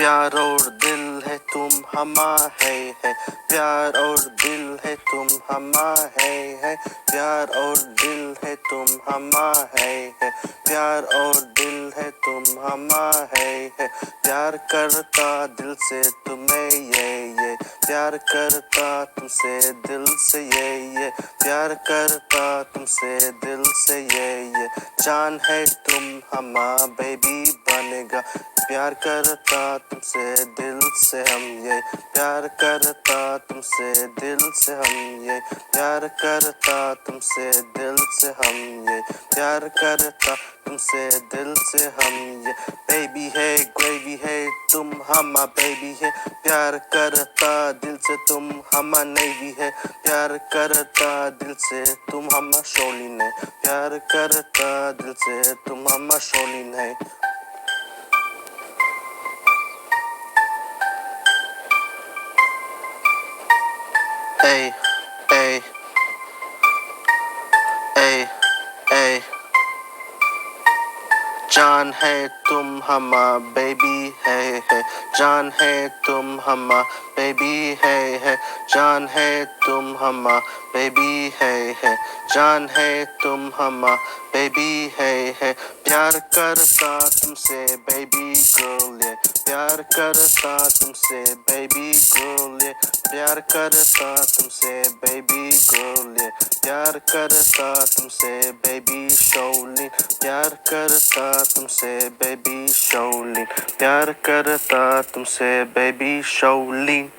प्यार और दिल है तुम हमा है प्यार और दिल है तुम हमा है प्यार और दिल है तुम हमा है प्यार और दिल है तुम हमा है प्यार करता दिल से तुम्हें ये प्यार करता तुमसे दिल से ये प्यार करता तुमसे दिल से ये जान है तुम हमा बेबी बनेगा प्यार करता तुमसे दिल से हम ये प्यार करता तुमसे दिल से हम ये प्यार करता तुमसे दिल से हम ये प्यार करता तुमसे दिल से हम ये बेबी है ग्रेवी है तुम हमा बेबी है प्यार करता दिल से तुम हमा नेवी है प्यार करता दिल से तुम हमा शोलिन है प्यार करता दिल से तुम हमा शोलिन है Ay, ay, ay, ay जान है तुम हमा बेबी है जान है तुम हमा बेबी है जान है तुम हमा बेबी है जान है तुम हमा बेबी है प्यार करता तुमसे बेबी गर्ल ये प्यार करता तुमसे बेबी गर्ल ये प्यार करता तुमसे बेबी गर्ल ये प्यार करता तुमसे बेबी शोलिन प्यार करता तुमसे बेबी शोलिन प्यार करता तुमसे बेबी शोलिन